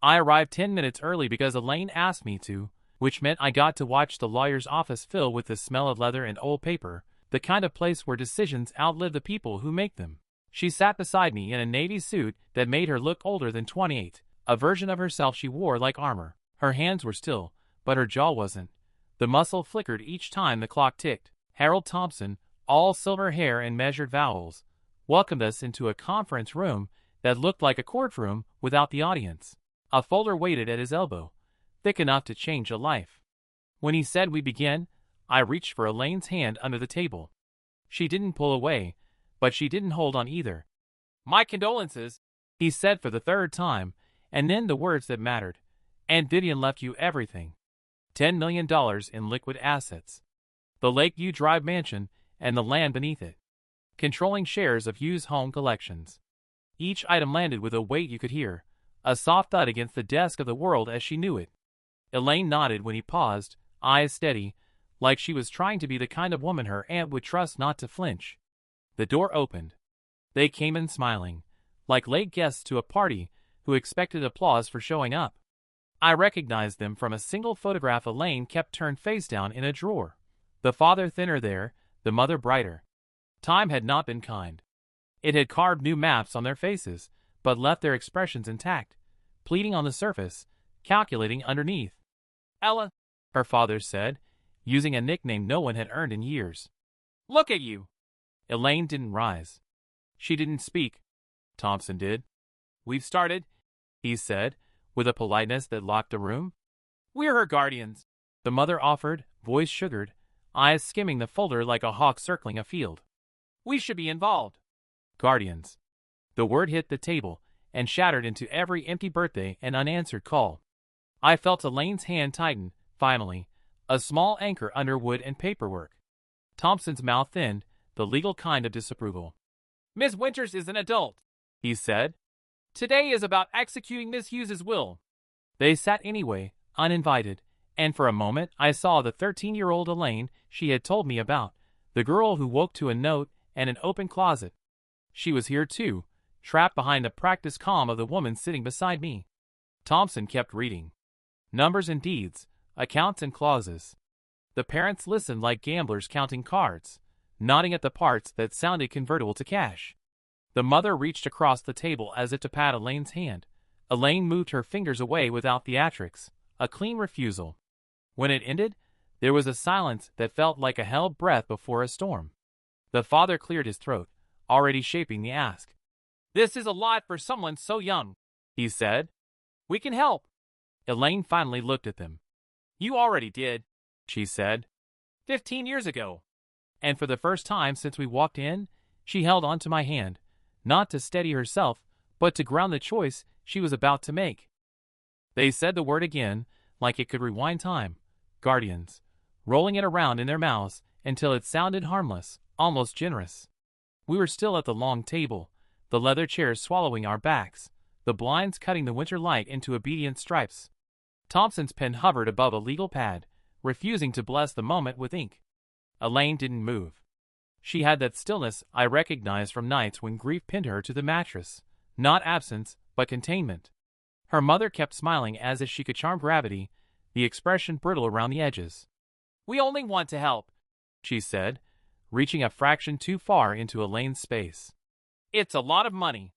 I arrived 10 minutes early because Elaine asked me to, which meant I got to watch the lawyer's office fill with the smell of leather and old paper, the kind of place where decisions outlive the people who make them. She sat beside me in a navy suit that made her look older than 28, a version of herself she wore like armor. Her hands were still, but her jaw wasn't. The muscle flickered each time the clock ticked. Harold Thompson, all silver hair and measured vowels, welcomed us into a conference room that looked like a courtroom without the audience. A folder waited at his elbow, thick enough to change a life. When he said we begin, I reached for Elaine's hand under the table. She didn't pull away, but she didn't hold on either. "My condolences," he said for the third time, and then the words that mattered. "And Vivian left you everything. $10 million in liquid assets. The Lakeview Drive mansion and the land beneath it. Controlling shares of Hughes Home Collections." Each item landed with a weight you could hear, a soft thud against the desk of the world as she knew it. Elaine nodded when he paused, eyes steady, like she was trying to be the kind of woman her aunt would trust not to flinch. The door opened. They came in smiling, like late guests to a party who expected applause for showing up. I recognized them from a single photograph Elaine kept turned face down in a drawer. The father thinner there, the mother brighter. Time had not been kind. It had carved new maps on their faces, but left their expressions intact, pleading on the surface, calculating underneath. "Ella," her father said, using a nickname no one had earned in years. "Look at you." Elaine didn't rise. She didn't speak. Thompson did. "We've started," he said, with a politeness that locked the room. "We're her guardians," the mother offered, voice sugared, eyes skimming the folder like a hawk circling a field. "We should be involved." Guardians. The word hit the table and shattered into every empty birthday and unanswered call. I felt Elaine's hand tighten, finally, a small anchor under wood and paperwork. Thompson's mouth thinned, the legal kind of disapproval. "Miss Winters is an adult," he said. "Today is about executing Miss Hughes's will." They sat anyway, uninvited, and for a moment I saw the 13-year-old Elaine she had told me about, the girl who woke to a note and an open closet. She was here too, trapped behind the practiced calm of the woman sitting beside me. Thompson kept reading. Numbers and deeds, accounts and clauses. The parents listened like gamblers counting cards, nodding at the parts that sounded convertible to cash. The mother reached across the table as if to pat Elaine's hand. Elaine moved her fingers away without theatrics, a clean refusal. When it ended, there was a silence that felt like a held breath before a storm. The father cleared his throat, already shaping the ask. "This is a lot for someone so young," he said. "We can help." Elaine finally looked at them. "You already did," she said. 15 years ago. And for the first time since we walked in, she held onto my hand, not to steady herself, but to ground the choice she was about to make. They said the word again, like it could rewind time. Guardians, rolling it around in their mouths until it sounded harmless, almost generous. We were still at the long table, the leather chairs swallowing our backs, the blinds cutting the winter light into obedient stripes. Thompson's pen hovered above a legal pad, refusing to bless the moment with ink. Elaine didn't move. She had that stillness I recognized from nights when grief pinned her to the mattress, not absence, but containment. Her mother kept smiling as if she could charm gravity, the expression brittle around the edges. "We only want to help," she said, reaching a fraction too far into Elaine's space. "It's a lot of money.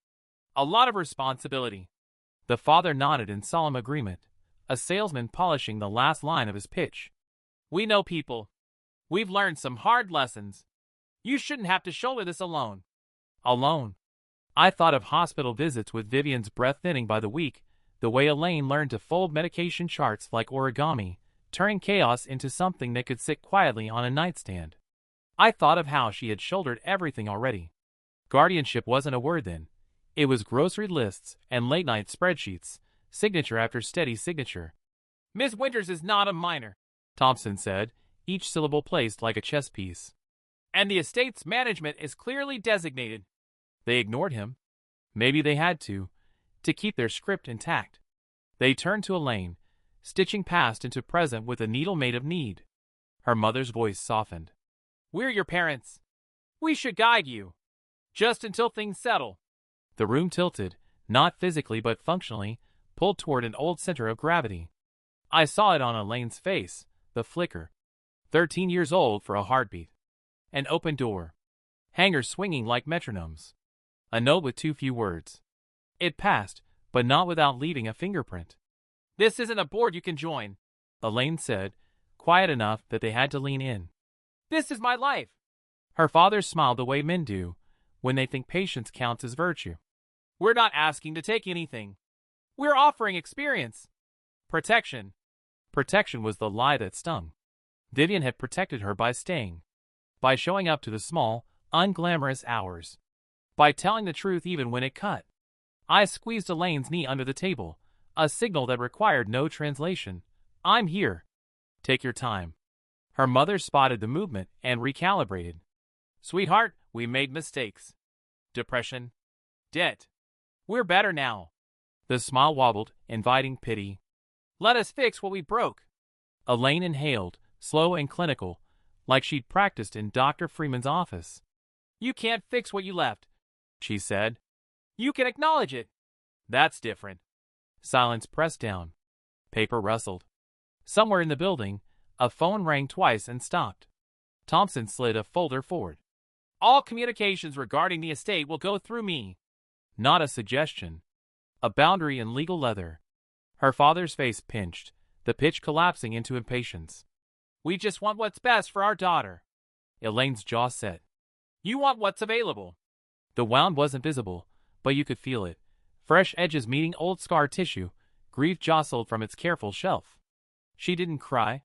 A lot of responsibility." The father nodded in solemn agreement, a salesman polishing the last line of his pitch. "We know people. We've learned some hard lessons. You shouldn't have to shoulder this alone." Alone. I thought of hospital visits with Vivian's breath thinning by the week, the way Elaine learned to fold medication charts like origami, turning chaos into something that could sit quietly on a nightstand. I thought of how she had shouldered everything already. Guardianship wasn't a word then. It was grocery lists and late-night spreadsheets, signature after steady signature. "Miss Winters is not a minor," Thompson said, each syllable placed like a chess piece. "And the estate's management is clearly designated." They ignored him. Maybe they had to keep their script intact. They turned to Elaine, stitching past into present with a needle made of need. Her mother's voice softened. "We're your parents. We should guide you. Just until things settle." The room tilted, not physically but functionally, pulled toward an old center of gravity. I saw it on Elaine's face, the flicker. 13 years old for a heartbeat. An open door. Hangers swinging like metronomes. A note with too few words. It passed, but not without leaving a fingerprint. "This isn't a board you can join," Elaine said, quiet enough that they had to lean in. "This is my life." Her father smiled the way men do when they think patience counts as virtue. "We're not asking to take anything. We're offering experience. Protection." Protection was the lie that stung. Vivian had protected her by staying. By showing up to the small, unglamorous hours. By telling the truth even when it cut. I squeezed Elaine's knee under the table, a signal that required no translation. "I'm here. Take your time." Her mother spotted the movement and recalibrated. "Sweetheart, we made mistakes. Depression. Debt. We're better now." The smile wobbled, inviting pity. "Let us fix what we broke." Elaine inhaled, slow and clinical, like she'd practiced in Dr. Freeman's office. "You can't fix what you left," she said. "You can acknowledge it." "That's different." Silence pressed down. Paper rustled. Somewhere in the building, a phone rang twice and stopped. Thompson slid a folder forward. "All communications regarding the estate will go through me." Not a suggestion. A boundary in legal leather. Her father's face pinched, the pitch collapsing into impatience. "We just want what's best for our daughter." Elaine's jaw set. "You want what's available." The wound wasn't visible, but you could feel it. Fresh edges meeting old scar tissue, grief jostled from its careful shelf. She didn't cry.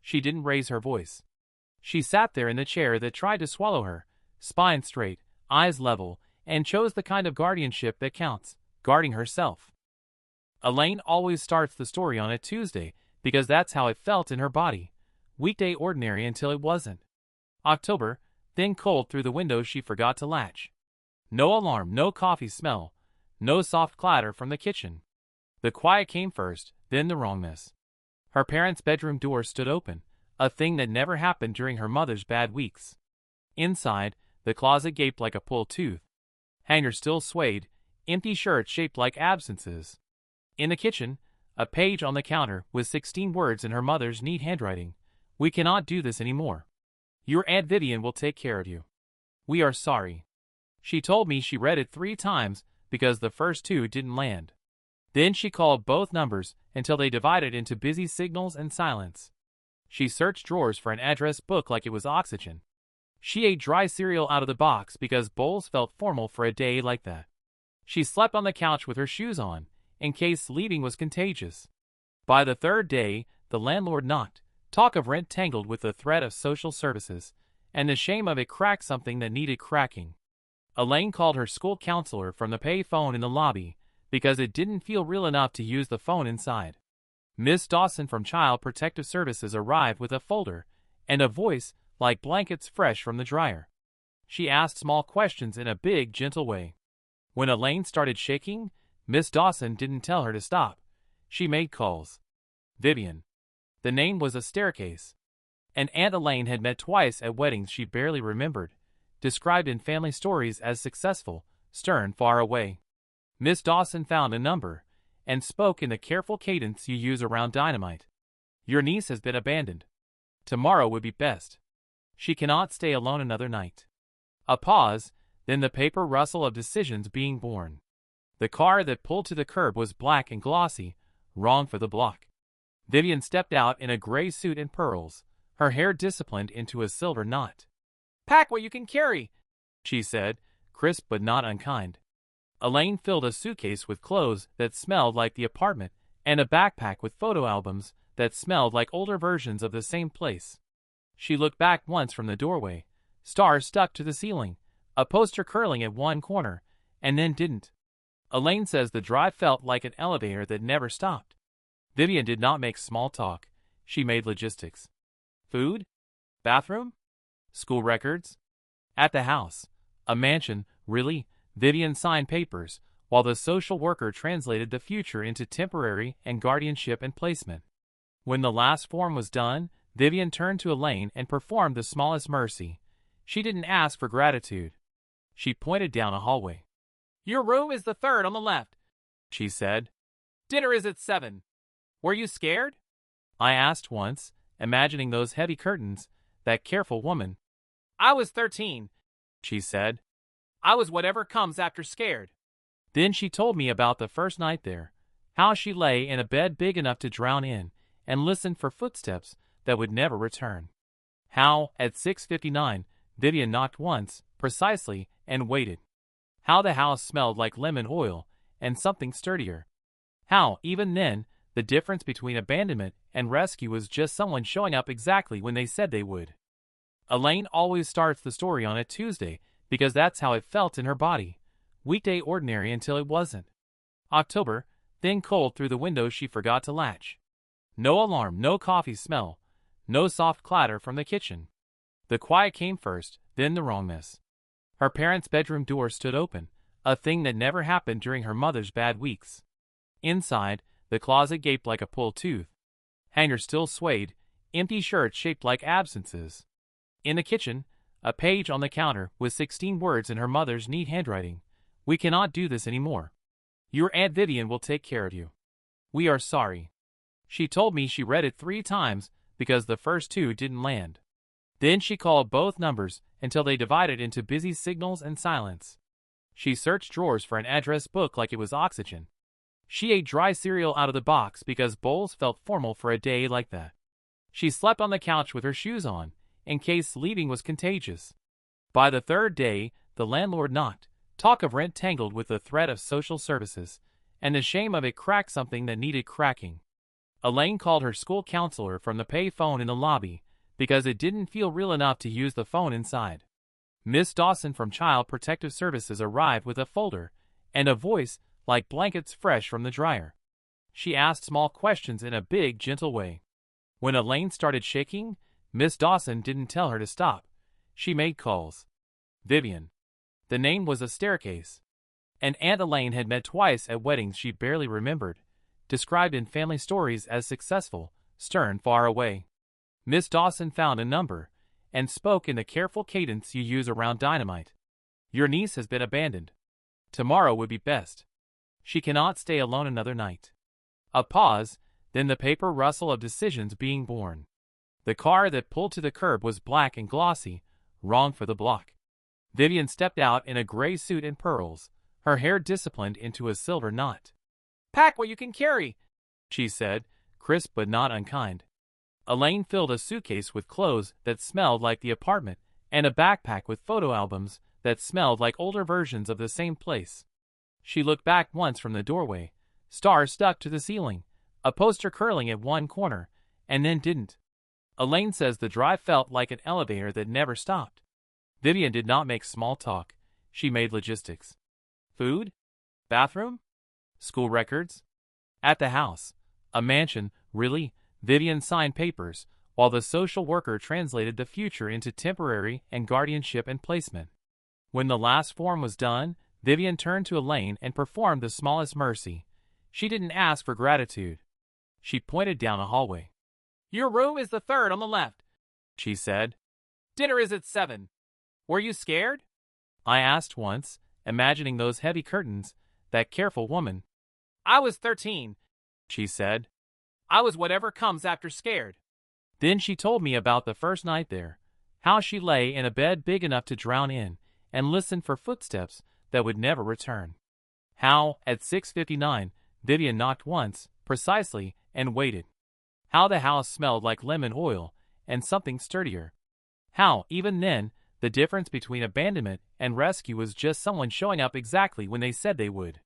She didn't raise her voice. She sat there in the chair that tried to swallow her, spine straight, eyes level, and chose the kind of guardianship that counts, guarding herself. Elaine always starts the story on a Tuesday because that's how it felt in her body. Weekday ordinary until it wasn't. October, thin cold through the window she forgot to latch. No alarm, no coffee smell, no soft clatter from the kitchen. The quiet came first, then the wrongness. Her parents' bedroom door stood open, a thing that never happened during her mother's bad weeks. Inside, the closet gaped like a pulled tooth. Hangers still swayed, empty shirts shaped like absences. In the kitchen, a page on the counter with 16 words in her mother's neat handwriting. "We cannot do this anymore. Your Aunt Vivian will take care of you. We are sorry." She told me she read it 3 times because the first 2 didn't land. Then she called both numbers until they divided into busy signals and silence. She searched drawers for an address book like it was oxygen. She ate dry cereal out of the box because bowls felt formal for a day like that. She slept on the couch with her shoes on, in case leaving was contagious. By the 3rd day, the landlord knocked, talk of rent tangled with the threat of social services, and the shame of it cracked something that needed cracking. Elaine called her school counselor from the pay phone in the lobby because it didn't feel real enough to use the phone inside. Miss Dawson from Child Protective Services arrived with a folder and a voice like blankets fresh from the dryer. She asked small questions in a big, gentle way. When Elaine started shaking, Miss Dawson didn't tell her to stop. She made calls. Vivian. The name was a staircase. And Aunt Elaine had met twice at weddings she barely remembered, described in family stories as successful, stern, far away. Miss Dawson found a number and spoke in the careful cadence you use around dynamite. "Your niece has been abandoned. Tomorrow would be best. She cannot stay alone another night." A pause, then the paper rustle of decisions being born. The car that pulled to the curb was black and glossy, wrong for the block. Vivian stepped out in a gray suit and pearls, her hair disciplined into a silver knot. "Pack what you can carry," she said, crisp but not unkind. Elaine filled a suitcase with clothes that smelled like the apartment and a backpack with photo albums that smelled like older versions of the same place. She looked back once from the doorway, stars stuck to the ceiling, a poster curling at one corner, and then didn't. Elaine says the drive felt like an elevator that never stopped. Vivian did not make small talk. She made logistics. Food? Bathroom? School records? At the house. A mansion, really? Vivian signed papers, while the social worker translated the future into temporary and guardianship and placement. When the last form was done, Vivian turned to Elaine and performed the smallest mercy. She didn't ask for gratitude. She pointed down a hallway. "Your room is the 3rd on the left," she said. Dinner is at 7. Were you scared? I asked once, imagining those heavy curtains, that careful woman. I was 13, she said. I was whatever comes after scared. Then she told me about the first night there, how she lay in a bed big enough to drown in and listened for footsteps that would never return. How, at 6:59, Vivian knocked once, precisely, and waited. How the house smelled like lemon oil and something sturdier. How, even then, the difference between abandonment and rescue was just someone showing up exactly when they said they would. Elaine always starts the story on a Tuesday because that's how it felt in her body. Weekday ordinary until it wasn't. October, then cold through the window she forgot to latch. No alarm, no coffee smell, no soft clatter from the kitchen. The quiet came first, then the wrongness. Her parents' bedroom door stood open, a thing that never happened during her mother's bad weeks. Inside, the closet gaped like a pulled tooth. Hangers still swayed, empty shirts shaped like absences. In the kitchen, a page on the counter with 16 words in her mother's neat handwriting. We cannot do this anymore. Your Aunt Vivian will take care of you. We are sorry. She told me she read it 3 times because the first 2 didn't land. Then she called both numbers until they divided into busy signals and silence. She searched drawers for an address book like it was oxygen. She ate dry cereal out of the box because bowls felt formal for a day like that. She slept on the couch with her shoes on, in case leaving was contagious. By the 3rd day, the landlord knocked. Talk of rent tangled with the threat of social services, and the shame of it cracked something that needed cracking. Elaine called her school counselor from the pay phone in the lobby because it didn't feel real enough to use the phone inside. Miss Dawson from Child Protective Services arrived with a folder and a voice like blankets fresh from the dryer. She asked small questions in a big, gentle way. When Elaine started shaking, Miss Dawson didn't tell her to stop. She made calls. Vivian. The name was a staircase. And Aunt Elaine had met twice at weddings she barely remembered, described in family stories as successful, stern, far away. Miss Dawson found a number and spoke in the careful cadence you use around dynamite. Your niece has been abandoned. Tomorrow would be best. She cannot stay alone another night. A pause, then the paper rustle of decisions being born. The car that pulled to the curb was black and glossy, wrong for the block. Vivian stepped out in a gray suit and pearls, her hair disciplined into a silver knot. Pack what you can carry, she said, crisp but not unkind. Elaine filled a suitcase with clothes that smelled like the apartment and a backpack with photo albums that smelled like older versions of the same place. She looked back once from the doorway, stars stuck to the ceiling, a poster curling at one corner, and then didn't. Elaine says the drive felt like an elevator that never stopped. Vivian did not make small talk. She made logistics. Food? Bathroom? School records? At the house. A mansion, really? Vivian signed papers, while the social worker translated the future into temporary and guardianship and placement. When the last form was done, Vivian turned to Elaine and performed the smallest mercy. She didn't ask for gratitude. She pointed down a hallway. Your room is the 3rd on the left, she said. Dinner is at 7. Were you scared? I asked once, imagining those heavy curtains, that careful woman. I was 13, she said. I was whatever comes after scared. Then she told me about the first night there, how she lay in a bed big enough to drown in and listened for footsteps that would never return. How, at 6:59, Vivian knocked once, precisely, and waited. How the house smelled like lemon oil and something sturdier. How, even then, the difference between abandonment and rescue was just someone showing up exactly when they said they would.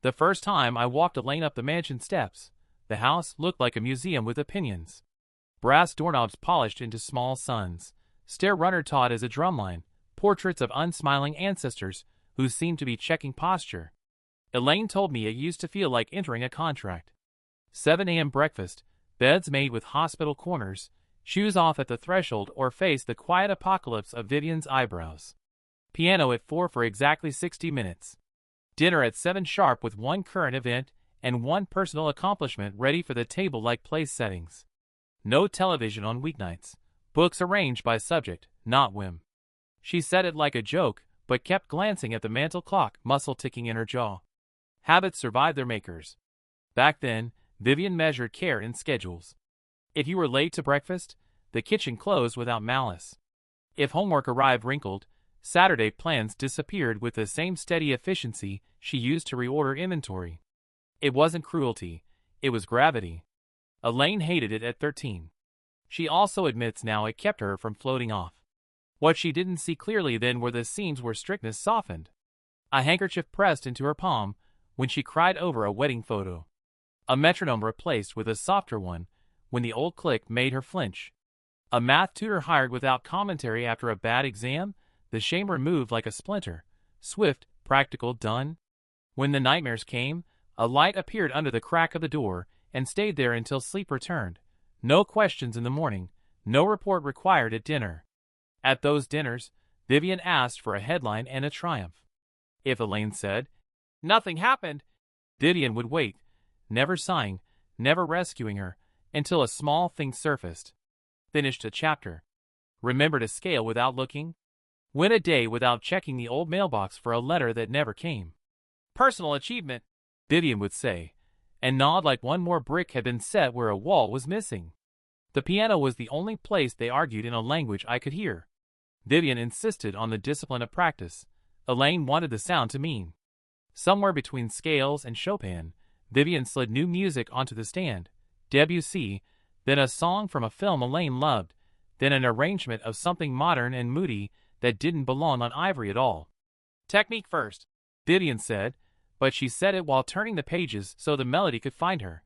The first time I walked Elaine up the mansion steps, the house looked like a museum with opinions. Brass doorknobs polished into small suns, stair runner taut as a drumline, portraits of unsmiling ancestors who seemed to be checking posture. Elaine told me it used to feel like entering a contract. 7 a.m. breakfast, beds made with hospital corners, shoes off at the threshold or face the quiet apocalypse of Vivian's eyebrows. Piano at 4 for exactly 60 minutes. Dinner at 7 sharp with one current event and one personal accomplishment ready for the table-like place settings. No television on weeknights. Books arranged by subject, not whim. She said it like a joke, but kept glancing at the mantel clock, muscle ticking in her jaw. Habits survive their makers. Back then, Vivian measured care in schedules. If you were late to breakfast, the kitchen closed without malice. If homework arrived wrinkled, Saturday plans disappeared with the same steady efficiency she used to reorder inventory. It wasn't cruelty, it was gravity. Elaine hated it at 13. She also admits now it kept her from floating off. What she didn't see clearly then were the seams where strictness softened. A handkerchief pressed into her palm when she cried over a wedding photo. A metronome replaced with a softer one when the old click made her flinch. A math tutor hired without commentary after a bad exam, the shame removed like a splinter. Swift, practical, done. When the nightmares came, a light appeared under the crack of the door and stayed there until sleep returned. No questions in the morning, no report required at dinner. At those dinners, Vivian asked for a headline and a triumph. If Elaine said, "Nothing happened," Vivian would wait, never sighing, never rescuing her, until a small thing surfaced. Finished a chapter. Remembered a scale without looking. Went a day without checking the old mailbox for a letter that never came. Personal achievement, Vivian would say, and nod like one more brick had been set where a wall was missing. The piano was the only place they argued in a language I could hear. Vivian insisted on the discipline of practice. Elaine wanted the sound to mean. Somewhere between scales and Chopin, Vivian slid new music onto the stand. Debussy, then a song from a film Elaine loved, then an arrangement of something modern and moody that didn't belong on ivory at all. Technique first, Vivian said, but she said it while turning the pages so the melody could find her.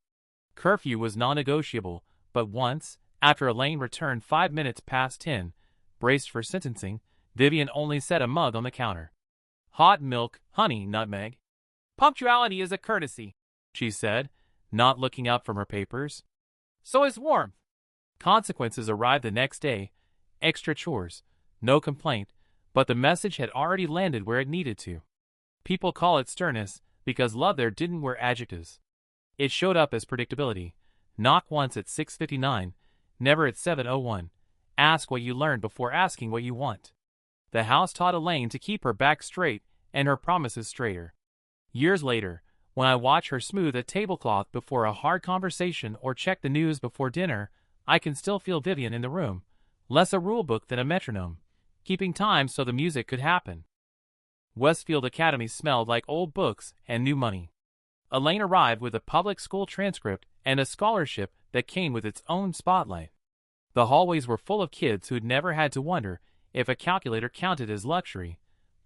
Curfew was non-negotiable, but once, after Elaine returned 5 minutes past 10, braced for sentencing, Vivian only set a mug on the counter. Hot milk, honey, nutmeg. Punctuality is a courtesy, she said, not looking up from her papers. So is warmth. Consequences arrived the next day. Extra chores. No complaint, but the message had already landed where it needed to. People call it sternness because love there didn't wear adjectives. It showed up as predictability. Knock once at 6:59, never at 7:01. Ask what you learned before asking what you want. The house taught Elaine to keep her back straight and her promises straighter. Years later, when I watch her smooth a tablecloth before a hard conversation or check the news before dinner, I can still feel Vivian in the room, less a rulebook than a metronome, keeping time so the music could happen. Westfield Academy smelled like old books and new money. Elaine arrived with a public school transcript and a scholarship that came with its own spotlight. The hallways were full of kids who'd never had to wonder if a calculator counted as luxury,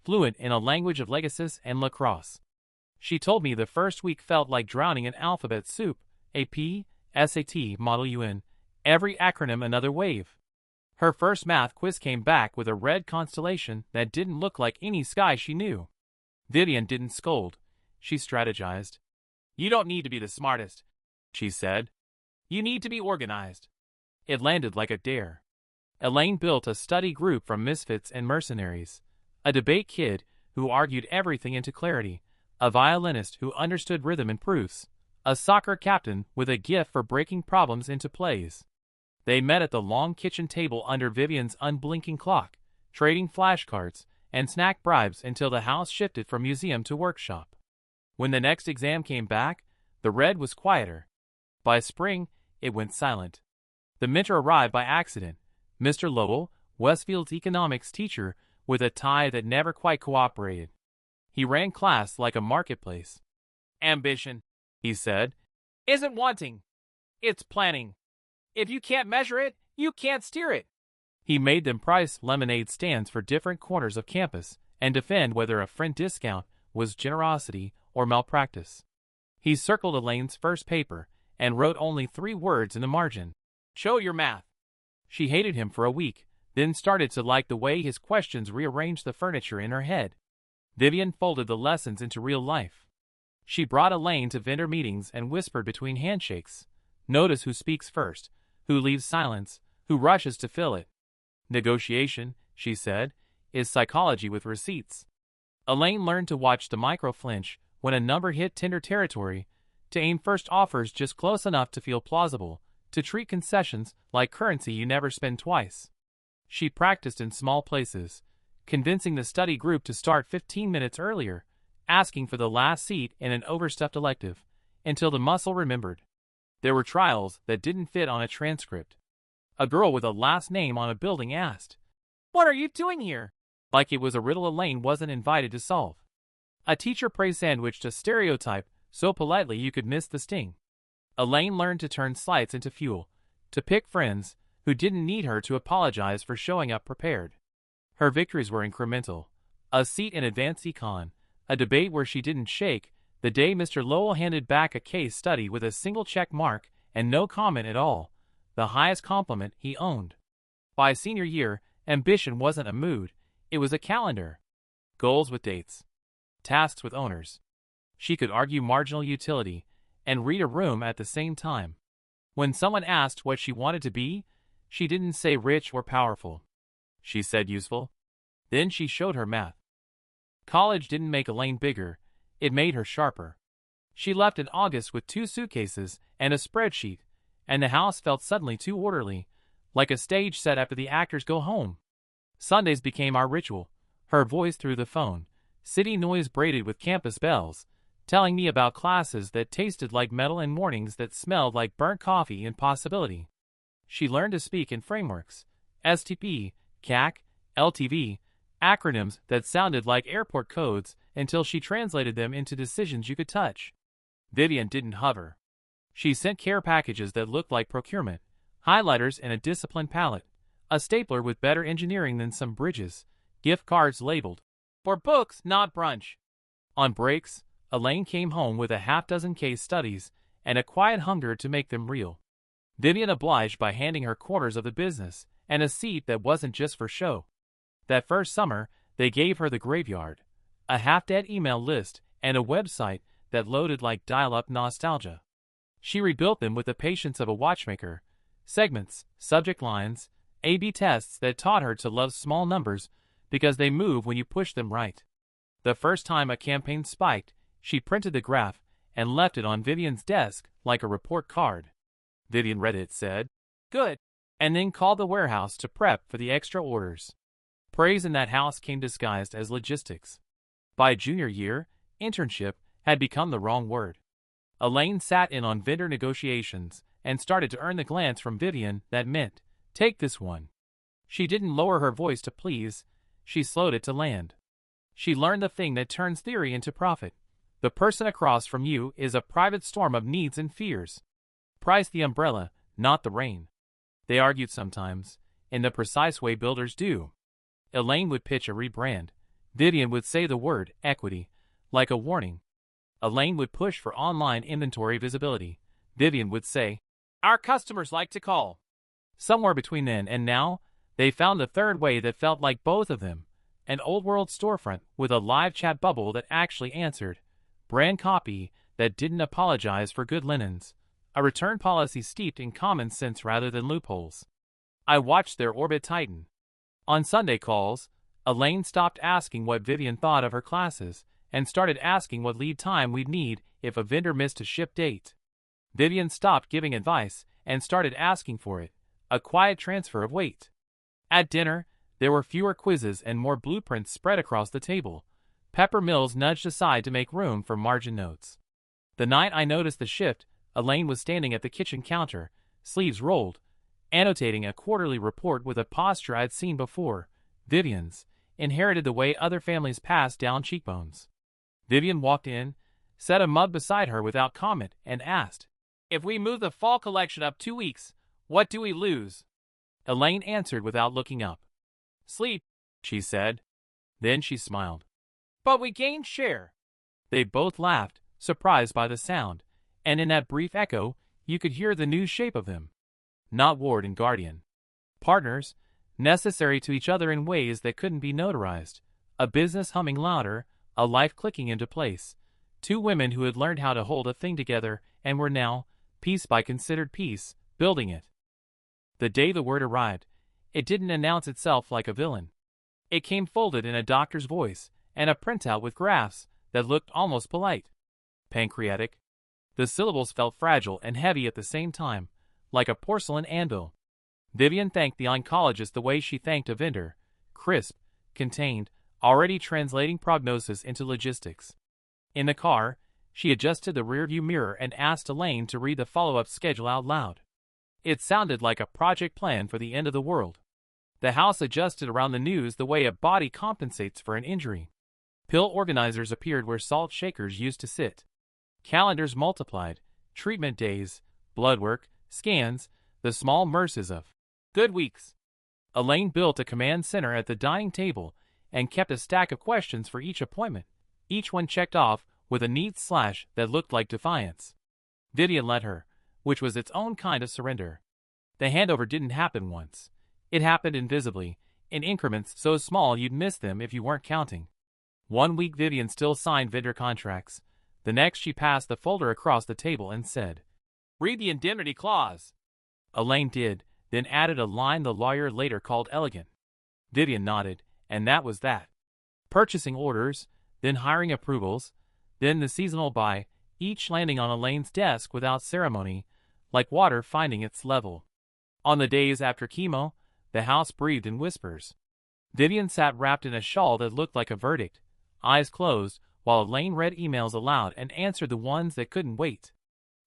fluent in a language of Legacy and lacrosse. She told me the first week felt like drowning in alphabet soup, AP, SAT, Model UN, every acronym another wave. Her first math quiz came back with a red constellation that didn't look like any sky she knew. Vivian didn't scold. She strategized. You don't need to be the smartest, she said. You need to be organized. It landed like a dare. Elaine built a study group from misfits and mercenaries. A debate kid who argued everything into clarity. A violinist who understood rhythm and proofs. A soccer captain with a gift for breaking problems into plays. They met at the long kitchen table under Vivian's unblinking clock, trading flashcards and snack bribes until the house shifted from museum to workshop. When the next exam came back, the red was quieter. By spring, it went silent. The mentor arrived by accident, Mr. Lowell, Westfield's economics teacher, with a tie that never quite cooperated. He ran class like a marketplace. Ambition, he said, isn't wanting. It's planning. If you can't measure it, you can't steer it. He made them price lemonade stands for different corners of campus and defend whether a friend discount was generosity or malpractice. He circled Elaine's first paper and wrote only 3 words in the margin. Show your math. She hated him for a week, then started to like the way his questions rearranged the furniture in her head. Vivian folded the lessons into real life. She brought Elaine to vendor meetings and whispered between handshakes. Notice who speaks first, who leaves silence, who rushes to fill it. Negotiation, she said, is psychology with receipts. Elaine learned to watch the micro flinch when a number hit tender territory, to aim first offers just close enough to feel plausible, to treat concessions like currency you never spend twice. She practiced in small places, convincing the study group to start 15 minutes earlier, asking for the last seat in an overstuffed elective, until the muscle remembered. There were trials that didn't fit on a transcript. A girl with a last name on a building asked, "What are you doing here?" Like it was a riddle Elaine wasn't invited to solve. A teacher pre-sandwiched a stereotype so politely you could miss the sting. Elaine learned to turn slights into fuel, to pick friends who didn't need her to apologize for showing up prepared. Her victories were incremental. A seat in advanced econ, a debate where she didn't shake, the day Mr. Lowell handed back a case study with a single check mark and no comment at all, the highest compliment he owned. By senior year, ambition wasn't a mood, it was a calendar. Goals with dates. Tasks with owners. She could argue marginal utility and read a room at the same time. When someone asked what she wanted to be, she didn't say rich or powerful. She said useful. Then she showed her math. College didn't make Elaine bigger, it made her sharper. She left in August with 2 suitcases and a spreadsheet, and the house felt suddenly too orderly, like a stage set after the actors go home. Sundays became our ritual, her voice through the phone, city noise braided with campus bells, telling me about classes that tasted like metal and mornings that smelled like burnt coffee and possibility. She learned to speak in frameworks, STP, CAC, LTV, acronyms that sounded like airport codes until she translated them into decisions you could touch. Vivian didn't hover. She sent care packages that looked like procurement, highlighters and a disciplined palette, a stapler with better engineering than some bridges, gift cards labeled, "For books, not brunch." On breaks, Elaine came home with a half-dozen case studies and a quiet hunger to make them real. Vivian obliged by handing her quarters of the business and a seat that wasn't just for show. That first summer, they gave her the graveyard, a half-dead email list, and a website that loaded like dial-up nostalgia. She rebuilt them with the patience of a watchmaker, segments, subject lines, A/B tests that taught her to love small numbers because they move when you push them right. The first time a campaign spiked, she printed the graph and left it on Vivian's desk like a report card. Vivian read it, said, "Good," and then called the warehouse to prep for the extra orders. Praise in that house came disguised as logistics. By junior year, internship had become the wrong word. Elaine sat in on vendor negotiations and started to earn the glance from Vivian that meant, "Take this one." She didn't lower her voice to please, she slowed it to land. She learned the thing that turns theory into profit. The person across from you is a private storm of needs and fears. Price the umbrella, not the rain. They argued sometimes, in the precise way builders do. Elaine would pitch a rebrand. Vivian would say the word equity, like a warning. Elaine would push for online inventory visibility. Vivian would say, "Our customers like to call." Somewhere between then and now, they found a third way that felt like both of them. An old-world storefront with a live chat bubble that actually answered. Brand copy that didn't apologize for good linens. A return policy steeped in common sense rather than loopholes. I watched their orbit tighten. On Sunday calls, Elaine stopped asking what Vivian thought of her classes and started asking what lead time we'd need if a vendor missed a ship date. Vivian stopped giving advice and started asking for it, a quiet transfer of weight. At dinner, there were fewer quizzes and more blueprints spread across the table. Pepper Mills nudged aside to make room for margin notes. The night I noticed the shift, Elaine was standing at the kitchen counter, sleeves rolled, annotating a quarterly report with a posture I'd seen before. Vivian's, inherited the way other families passed down cheekbones. Vivian walked in, set a mug beside her without comment, and asked, "If we move the fall collection up 2 weeks, what do we lose?" Elaine answered without looking up. "Sleep," she said. Then she smiled. "But we gained share." They both laughed, surprised by the sound, and in that brief echo, you could hear the new shape of them. Not ward and guardian. Partners, necessary to each other in ways that couldn't be notarized. A business humming louder, a life clicking into place. 2 women who had learned how to hold a thing together and were now, piece by considered piece, building it. The day the word arrived, it didn't announce itself like a villain. It came folded in a doctor's voice and a printout with graphs that looked almost polite. Pancreatic. The syllables felt fragile and heavy at the same time, like a porcelain anvil. Vivian thanked the oncologist the way she thanked a vendor, crisp, contained, already translating prognosis into logistics. In the car, She adjusted the rearview mirror and asked Elaine to read the follow-up schedule out loud. It sounded like a project plan for the end of the world. The house adjusted around the news the way a body compensates for an injury. Pill organizers appeared where salt shakers used to sit. Calendars multiplied, treatment days, blood work, scans, the small mercies of good weeks. Elaine built a command center at the dining table and kept a stack of questions for each appointment, each one checked off with a neat slash that looked like defiance. Vivian let her, which was its own kind of surrender. The handover didn't happen once. It happened invisibly, in increments so small you'd miss them if you weren't counting. 1 week Vivian still signed vendor contracts. The next she passed the folder across the table and said, "Read the indemnity clause." Elaine did, then added a line the lawyer later called elegant. Vivian nodded, and that was that. Purchasing orders, then hiring approvals, then the seasonal buy, each landing on Elaine's desk without ceremony, like water finding its level. On the days after chemo, the house breathed in whispers. Vivian sat wrapped in a shawl that looked like a verdict, eyes closed, while Elaine read emails aloud and answered the ones that couldn't wait.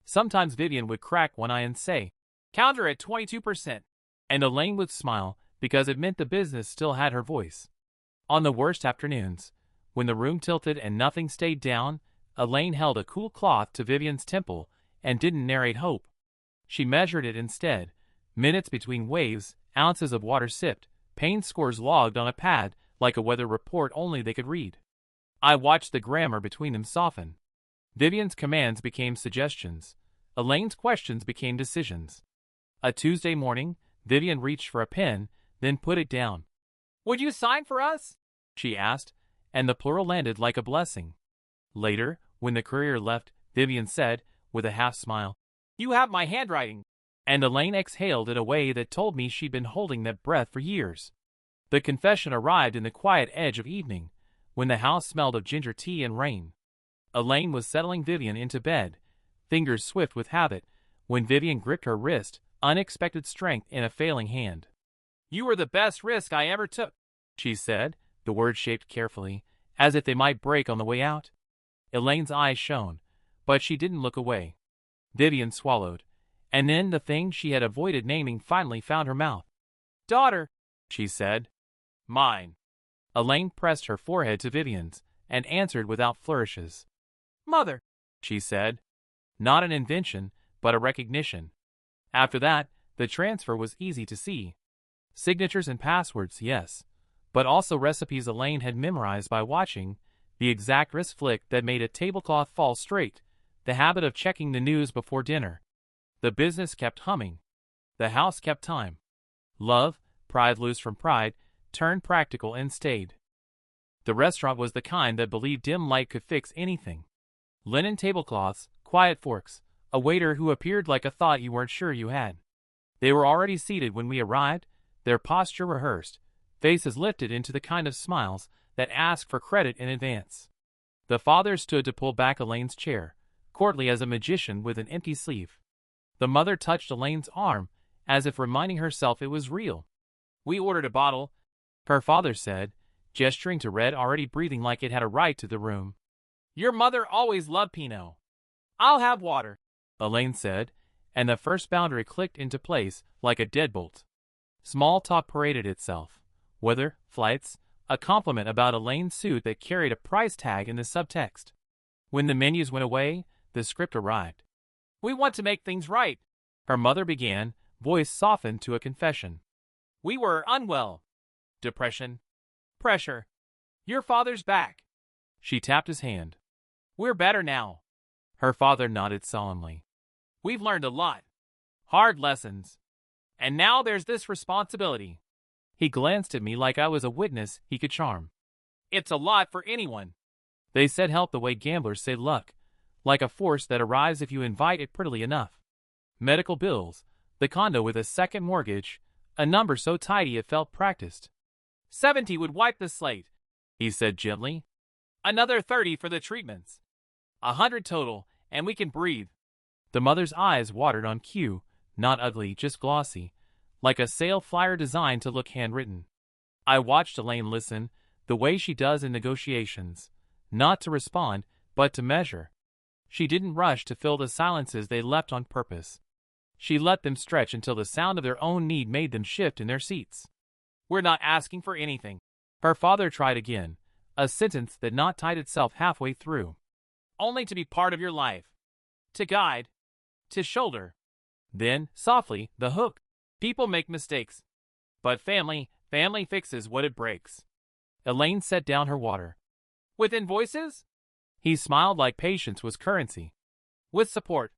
Sometimes Vivian would crack one eye and say, "Counter at 22%, and Elaine would smile, because it meant the business still had her voice. On the worst afternoons, when the room tilted and nothing stayed down, Elaine held a cool cloth to Vivian's temple and didn't narrate hope. She measured it instead, minutes between waves, ounces of water sipped, pain scores logged on a pad like a weather report only they could read. I watched the grammar between them soften. Vivian's commands became suggestions. Elaine's questions became decisions. A Tuesday morning, Vivian reached for a pen, then put it down. "Would you sign for us?" she asked, and the plural landed like a blessing. Later, when the courier left, Vivian said, with a half smile, "You have my handwriting." And Elaine exhaled in a way that told me she'd been holding that breath for years. The confession arrived in the quiet edge of evening, when the house smelled of ginger tea and rain. Elaine was settling Vivian into bed, fingers swift with habit, when Vivian gripped her wrist, unexpected strength in a failing hand. "You were the best risk I ever took," she said, the words shaped carefully, as if they might break on the way out. Elaine's eyes shone, but she didn't look away. Vivian swallowed, and then the thing she had avoided naming finally found her mouth. "Daughter," she said. "Mine." Elaine pressed her forehead to Vivian's, and answered without flourishes. "Mother," she said. Not an invention, but a recognition. After that, the transfer was easy to see. Signatures and passwords, yes, but also recipes Elaine had memorized by watching, the exact wrist flick that made a tablecloth fall straight, the habit of checking the news before dinner. The business kept humming. The house kept time. Love, pried loose from pride, turned practical and stayed. The restaurant was the kind that believed dim light could fix anything. Linen tablecloths, quiet forks, a waiter who appeared like a thought you weren't sure you had. They were already seated when we arrived, their posture rehearsed, faces lifted into the kind of smiles that ask for credit in advance. The father stood to pull back Elaine's chair, courtly as a magician with an empty sleeve. The mother touched Elaine's arm, as if reminding herself it was real. "We ordered a bottle," her father said, gesturing to Red already breathing like it had a right to the room. "Your mother always loved Pinot." "I'll have water," Elaine said, and the first boundary clicked into place like a deadbolt. Small talk paraded itself. Weather, flights, a compliment about Elaine's suit that carried a price tag in the subtext. When the menus went away, the script arrived. "We want to make things right," her mother began, voice softened to a confession. "We were unwell. Depression. Pressure. Your father's back." She tapped his hand. "We're better now." Her father nodded solemnly. "We've learned a lot. Hard lessons. And now there's this responsibility." He glanced at me like I was a witness he could charm. "It's a lot for anyone." They said help the way gamblers say luck, like a force that arrives if you invite it prettily enough. Medical bills, the condo with a second mortgage, a number so tidy it felt practiced. 70 would wipe the slate," he said gently. "Another 30 for the treatments. 100 total, and we can breathe." The mother's eyes watered on cue, not ugly, just glossy, like a sale flyer designed to look handwritten. I watched Elaine listen, the way she does in negotiations, not to respond, but to measure. She didn't rush to fill the silences they left on purpose. She let them stretch until the sound of their own need made them shift in their seats. "We're not asking for anything." Her father tried again, a sentence that not tied itself halfway through. "Only to be part of your life. To guide. To shoulder." Then, softly, the hook. "People make mistakes. But family fixes what it breaks." Elaine set down her water. "With invoices?" He smiled like patience was currency. "With support."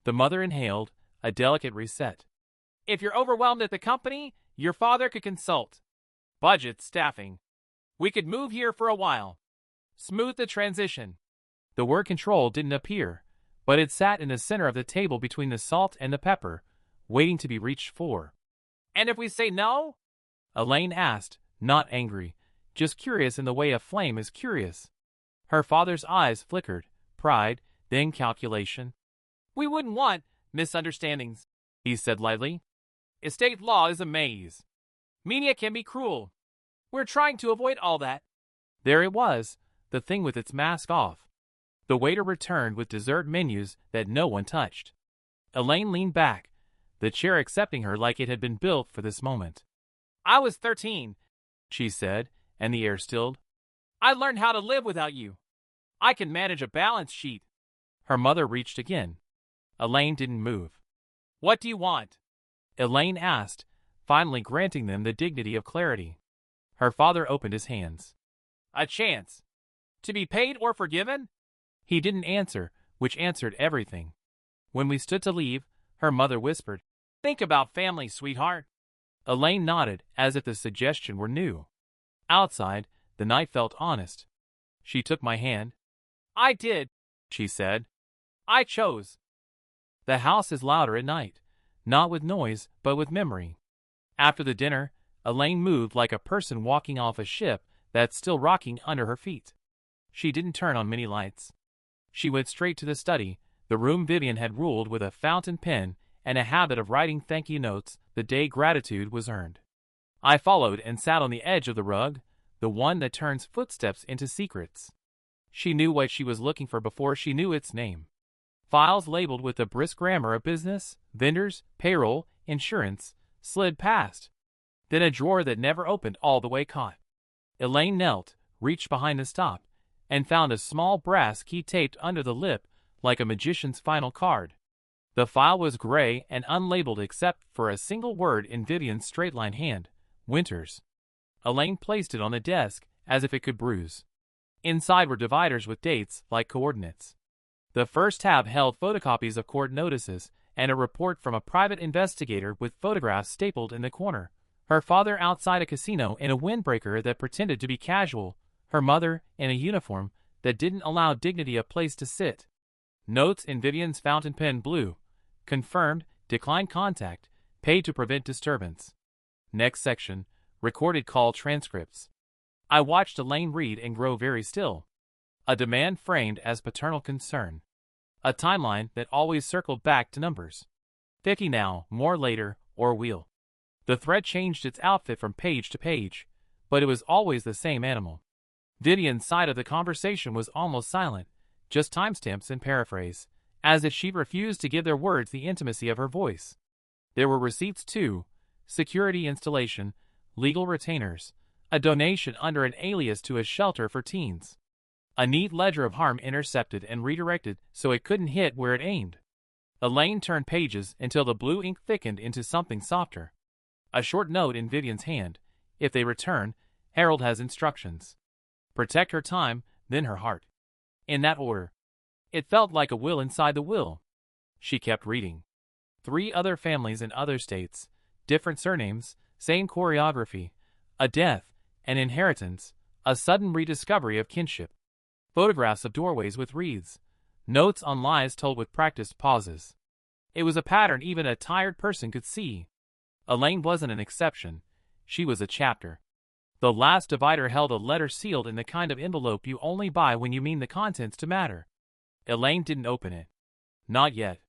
The mother inhaled, a delicate reset. "If you're overwhelmed at the company, your father could consult. Budget, staffing. We could move here for a while. Smooth the transition." The word control didn't appear, but it sat in the center of the table between the salt and the pepper, waiting to be reached for. "And if we say no?" Elaine asked, not angry, just curious in the way a flame is curious. Her father's eyes flickered, pride, then calculation. "We wouldn't want misunderstandings," he said lightly. "Estate law is a maze. Media can be cruel. We're trying to avoid all that." There it was, the thing with its mask off. The waiter returned with dessert menus that no one touched. Elaine leaned back, the chair accepting her like it had been built for this moment. "I was 13, she said, and the air stilled. "I learned how to live without you. I can manage a balance sheet." Her mother reached again. Elaine didn't move. "What do you want?" Elaine asked, finally granting them the dignity of clarity. Her father opened his hands. "A chance. To be paid or forgiven?" He didn't answer, which answered everything. When we stood to leave, her mother whispered, "Think about family, sweetheart." Elaine nodded, as if the suggestion were new. Outside, the night felt honest. She took my hand. "I did," she said. "I chose." The house is louder at night, not with noise, but with memory. After the dinner, Elaine moved like a person walking off a ship that's still rocking under her feet. She didn't turn on many lights. She went straight to the study, the room Vivian had ruled with a fountain pen and a habit of writing thank you notes the day gratitude was earned. I followed and sat on the edge of the rug, the one that turns footsteps into secrets. She knew what she was looking for before she knew its name. Files labeled with the brisk grammar of business, vendors, payroll, insurance, slid past. Then a drawer that never opened all the way caught. Elaine knelt, reached behind the stop, and found a small brass key taped under the lip like a magician's final card. The file was gray and unlabeled except for a single word in Vivian's straight-line hand, Winters. Elaine placed it on the desk as if it could bruise. Inside were dividers with dates like coordinates. The first tab held photocopies of court notices and a report from a private investigator with photographs stapled in the corner. Her father outside a casino in a windbreaker that pretended to be casual, her mother in a uniform that didn't allow dignity a place to sit. Notes in Vivian's fountain pen blue. Confirmed, declined contact, paid to prevent disturbance. Next section, recorded call transcripts. I watched Elaine read and grow very still. A demand framed as paternal concern. A timeline that always circled back to numbers. 50 now, more later, or wheel. The thread changed its outfit from page to page, but it was always the same animal. Vivian's side of the conversation was almost silent, just timestamps and paraphrase, as if she refused to give their words the intimacy of her voice. There were receipts too, security installation, legal retainers, a donation under an alias to a shelter for teens. A neat ledger of harm intercepted and redirected so it couldn't hit where it aimed. Elaine turned pages until the blue ink thickened into something softer. A short note in Vivian's hand. If they return, Harold has instructions. Protect her time, then her heart. In that order. It felt like a will inside the will. She kept reading. 3 other families in other states, different surnames, same choreography, a death, an inheritance, a sudden rediscovery of kinship. Photographs of doorways with wreaths, notes on lies told with practiced pauses. It was a pattern even a tired person could see. Elaine wasn't an exception. She was a chapter. The last divider held a letter sealed in the kind of envelope you only buy when you mean the contents to matter. Elaine didn't open it. Not yet.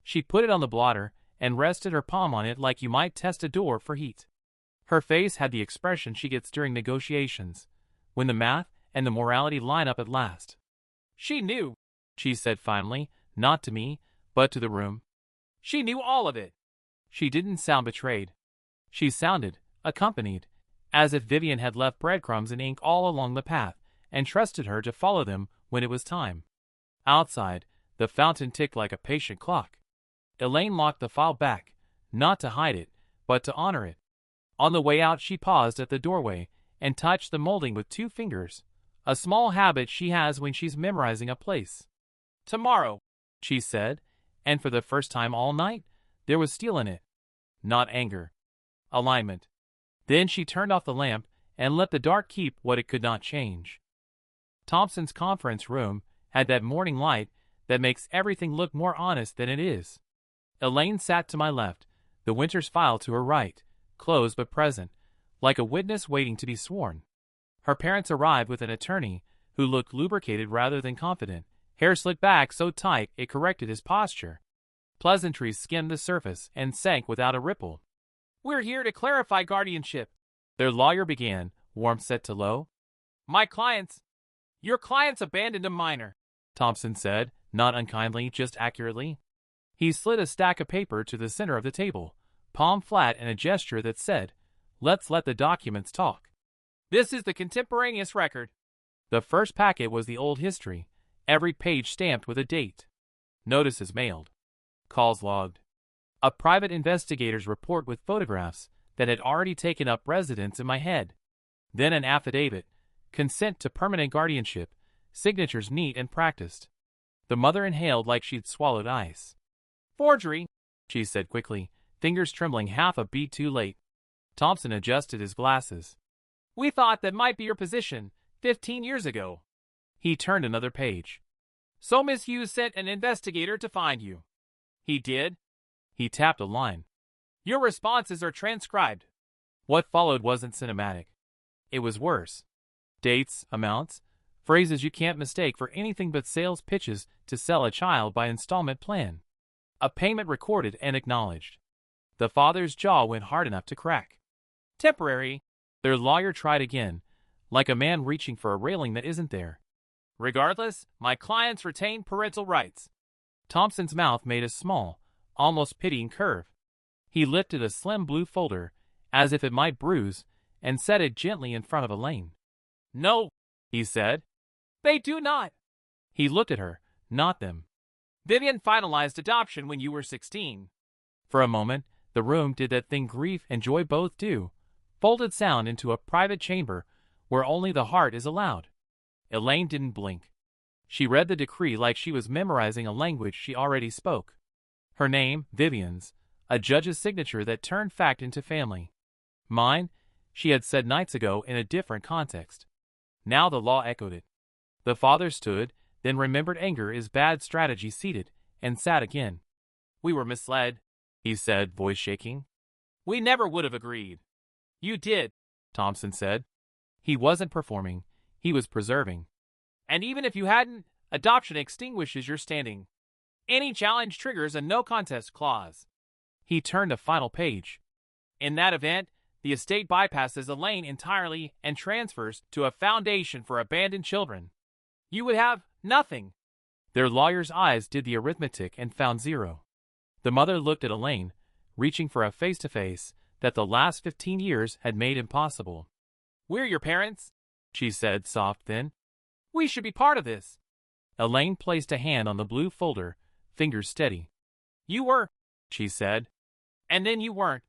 She put it on the blotter and rested her palm on it like you might test a door for heat. Her face had the expression she gets during negotiations, when the math and the morality line up at last. She knew, she said finally, not to me, but to the room. She knew all of it. She didn't sound betrayed. She sounded accompanied, as if Vivian had left breadcrumbs and ink all along the path, and trusted her to follow them when it was time. Outside, the fountain ticked like a patient clock. Elaine locked the file back, not to hide it, but to honor it. On the way out she paused at the doorway and touched the molding with 2 fingers, a small habit she has when she's memorizing a place. Tomorrow, she said, and for the first time all night, there was steel in it. Not anger. Alignment. Then she turned off the lamp and let the dark keep what it could not change. Thompson's conference room had that morning light that makes everything look more honest than it is. Elaine sat to my left, the Winters file to her right, closed but present, like a witness waiting to be sworn. Her parents arrived with an attorney who looked lubricated rather than confident, hair slicked back so tight it corrected his posture. Pleasantries skimmed the surface and sank without a ripple. "We're here to clarify guardianship," their lawyer began, warm set to low. Your clients abandoned a minor," Thompson said, not unkindly, just accurately. He slid a stack of paper to the center of the table, palm flat in a gesture that said, "Let's let the documents talk." "This is the contemporaneous record." The first packet was the old history, every page stamped with a date. Notices mailed. Calls logged. A private investigator's report with photographs that had already taken up residence in my head. Then an affidavit, consent to permanent guardianship, signatures neat and practiced. The mother inhaled like she'd swallowed ice. "Forgery," she said quickly, fingers trembling half a beat too late. Thompson adjusted his glasses. "We thought that might be your position 15 years ago." He turned another page. "So Miss Hughes sent an investigator to find you." "He did?" He tapped a line. "Your responses are transcribed." What followed wasn't cinematic. It was worse. Dates, amounts, phrases you can't mistake for anything but sales pitches to sell a child by installment plan. A payment recorded and acknowledged. The father's jaw went hard enough to crack. "Temporary," their lawyer tried again, like a man reaching for a railing that isn't there. "Regardless, my clients retain parental rights." Thompson's mouth made a small, almost pitying curve. He lifted a slim blue folder, as if it might bruise, and set it gently in front of Elaine. "No," he said. "They do not." He looked at her, not them. "Vivian finalized adoption when you were 16. For a moment, the room did that thing grief and joy both do, folded sound into a private chamber where only the heart is allowed. Elaine didn't blink. She read the decree like she was memorizing a language she already spoke. Her name, Vivian's, a judge's signature that turned fact into family. Mine, she had said nights ago in a different context. Now the law echoed it. The father stood, then remembered anger is bad strategy, seated, and sat again. "We were misled," he said, voice shaking. "We never would have agreed." "You did," Thompson said. He wasn't performing, he was preserving. "And even if you hadn't, adoption extinguishes your standing. Any challenge triggers a no-contest clause." He turned a final page. "In that event, the estate bypasses Elaine entirely and transfers to a foundation for abandoned children. You would have nothing." Their lawyer's eyes did the arithmetic and found 0. The mother looked at Elaine, reaching for a face-to-face that the last 15 years had made impossible. "We're your parents," she said, soft then. "We should be part of this." Elaine placed a hand on the blue folder, fingers steady. "You were," she said. "And then you weren't."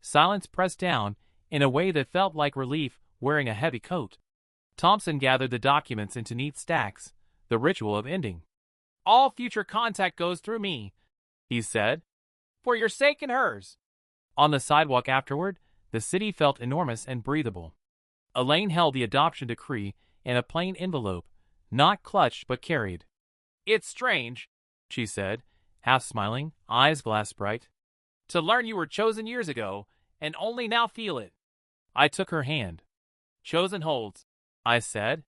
Silence pressed down in a way that felt like relief wearing a heavy coat. Thompson gathered the documents into neat stacks, the ritual of ending. "All future contact goes through me," he said. "For your sake and hers." On the sidewalk afterward, the city felt enormous and breathable. Elaine held the adoption decree in a plain envelope, not clutched but carried. "It's strange," she said, half smiling, eyes glass bright, "to learn you were chosen years ago, and only now feel it." I took her hand. "Chosen holds," I said.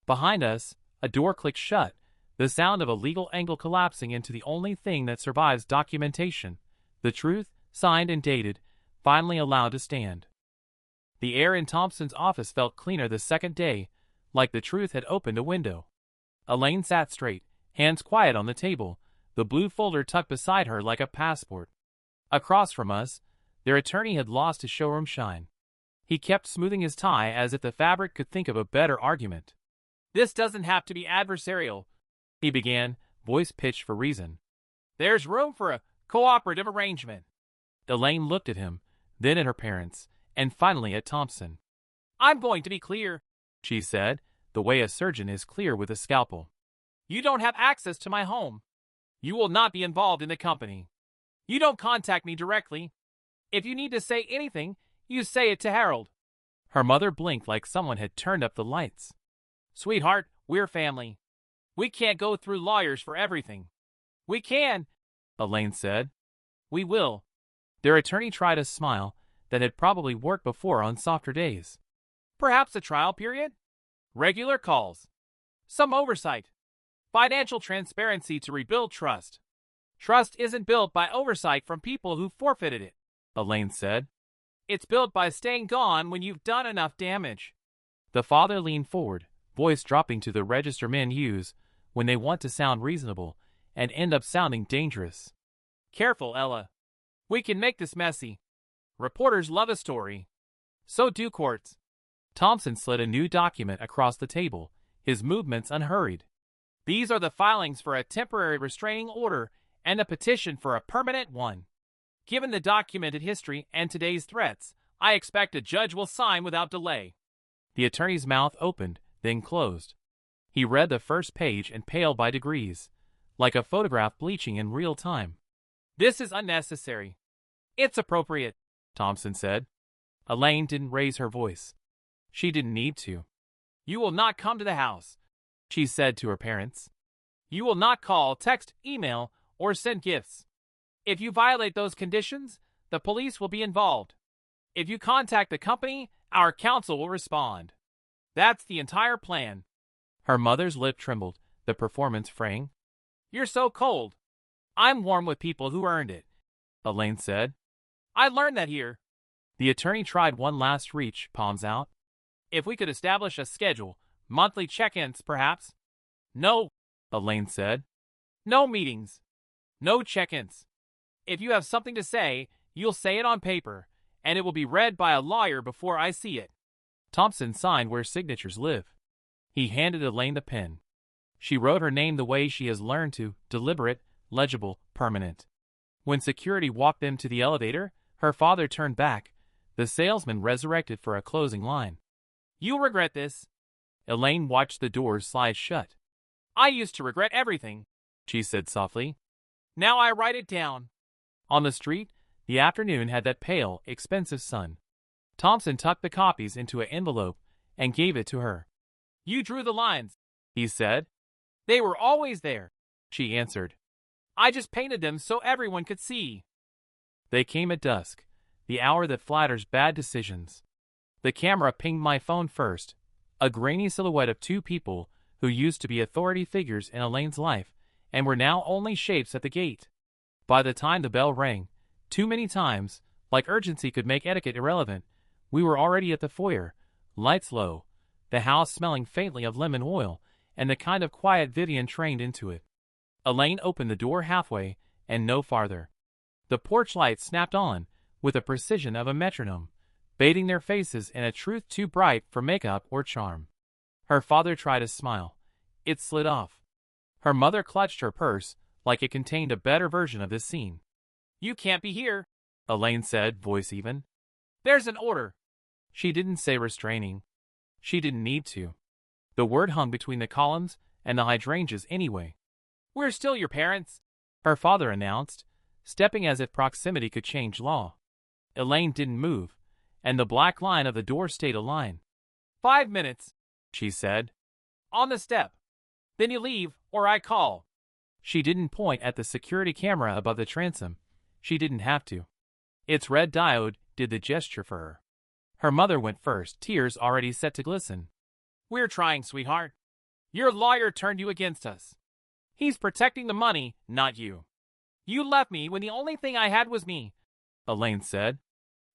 Behind us, a door clicked shut, the sound of a legal angle collapsing into the only thing that survives documentation, the truth, signed and dated, finally allowed to stand. The air in Thompson's office felt cleaner the second day, like the truth had opened a window. Elaine sat straight, hands quiet on the table, the blue folder tucked beside her like a passport. Across from us, their attorney had lost his showroom shine. He kept smoothing his tie as if the fabric could think of a better argument. "This doesn't have to be adversarial," he began, voice pitched for reason. "There's room for a cooperative arrangement." Elaine looked at him, then at her parents, and finally at Thompson. "I'm going to be clear," she said, the way a surgeon is clear with a scalpel. "You don't have access to my home. You will not be involved in the company. You don't contact me directly. If you need to say anything, you say it to Harold." Her mother blinked like someone had turned up the lights. "Sweetheart, we're family. We can't go through lawyers for everything." "We can," Elaine said. "We will." Their attorney tried a smile that had probably worked before on softer days. "Perhaps a trial period? Regular calls. Some oversight. Financial transparency to rebuild trust." "Trust isn't built by oversight from people who forfeited it," Elaine said. "It's built by staying gone when you've done enough damage." The father leaned forward, voice dropping to the register men use when they want to sound reasonable and end up sounding dangerous. "Careful, Ella. We can make this messy. Reporters love a story. So do courts." Thompson slid a new document across the table, his movements unhurried. "These are the filings for a temporary restraining order and a petition for a permanent one. Given the documented history and today's threats, I expect a judge will sign without delay." The attorney's mouth opened, then closed. He read the first page and paled by degrees, like a photograph bleaching in real time. "This is unnecessary." "It's appropriate," Thompson said. Elaine didn't raise her voice. She didn't need to. "You will not come to the house," she said to her parents. "You will not call, text, email, or send gifts. If you violate those conditions, the police will be involved. If you contact the company, our counsel will respond. That's the entire plan." Her mother's lip trembled, the performance fraying. "You're so cold." "I'm warm with people who earned it," Elaine said. "I learned that here." The attorney tried one last reach, palms out. "If we could establish a schedule, monthly check-ins, perhaps." "No," Elaine said. "No meetings. No check-ins. If you have something to say, you'll say it on paper, and it will be read by a lawyer before I see it." Thompson signed where signatures live. He handed Elaine the pen. She wrote her name the way she has learned to, deliberate, legible, permanent. When security walked them to the elevator, her father turned back, the salesman resurrected for a closing line. "You'll regret this." Elaine watched the doors slide shut. "I used to regret everything," she said softly. "Now I write it down." On the street, the afternoon had that pale, expensive sun. Thompson tucked the copies into an envelope and gave it to her. "You drew the lines," he said. "They were always there," she answered. "I just painted them so everyone could see." They came at dusk, the hour that flatters bad decisions. The camera pinged my phone first, a grainy silhouette of two people who used to be authority figures in Elaine's life and were now only shapes at the gate. By the time the bell rang, too many times, like urgency could make etiquette irrelevant, we were already at the foyer, lights low, the house smelling faintly of lemon oil, and the kind of quiet Vivian trained into it. Elaine opened the door halfway, and no farther. The porch light snapped on, with the precision of a metronome, bathing their faces in a truth too bright for makeup or charm. Her father tried a smile. It slid off. Her mother clutched her purse, like it contained a better version of this scene. "You can't be here," Elaine said, voice even. "There's an order." She didn't say restraining. She didn't need to. The word hung between the columns and the hydrangeas anyway. "We're still your parents," her father announced, stepping as if proximity could change law. Elaine didn't move, and the black line of the door stayed a line. 5 minutes, she said. "On the step. Then you leave, or I call." She didn't point at the security camera above the transom. She didn't have to. Its red diode did the gesture for her. Her mother went first, tears already set to glisten. "We're trying, sweetheart. Your lawyer turned you against us. He's protecting the money, not you. You left me when the only thing I had was me," Elaine said.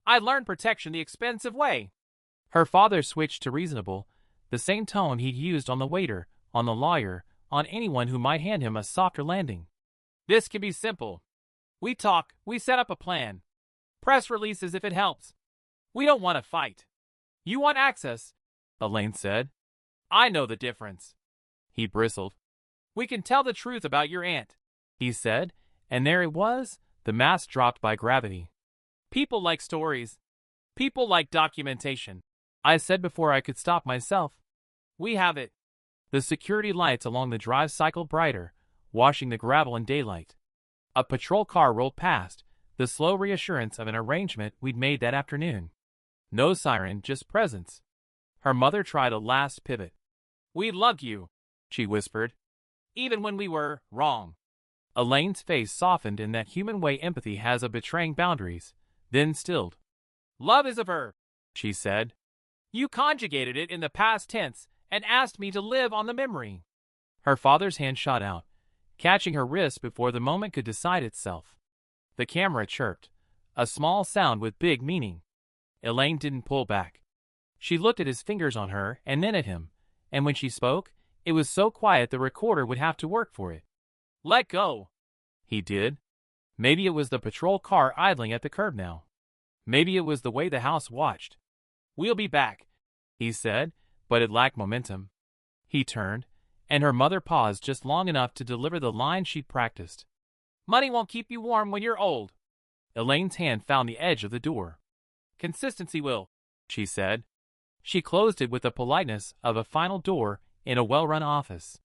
"I learned protection the expensive way." Her father switched to reasonable, the same tone he'd used on the waiter, on the lawyer, on anyone who might hand him a softer landing. This can be simple. We talk, we set up a plan. Press releases if it helps. We don't want to fight. You want access, Elaine said. I know the difference. He bristled. We can tell the truth about your aunt, he said, and there it was, the mask dropped by gravity. People like stories. People like documentation, I said before I could stop myself. We have it. The security lights along the drive cycled brighter, washing the gravel in daylight. A patrol car rolled past, the slow reassurance of an arrangement we'd made that afternoon. No siren, just presence. Her mother tried a last pivot. We love you, she whispered. Even when we were wrong. Elaine's face softened in that human way empathy has of betraying boundaries, then stilled. Love is a verb, she said. You conjugated it in the past tense and asked me to live on the memory. Her father's hand shot out, catching her wrist before the moment could decide itself. The camera chirped, a small sound with big meaning. Elaine didn't pull back. She looked at his fingers on her and then at him, and when she spoke, it was so quiet the recorder would have to work for it. Let go. He did. Maybe it was the patrol car idling at the curb now. Maybe it was the way the house watched. We'll be back, he said, but it lacked momentum. He turned, and her mother paused just long enough to deliver the line she'd practiced. Money won't keep you warm when you're old. Elaine's hand found the edge of the door. Consistency will, she said. She closed it with the politeness of a final door in a well-run office.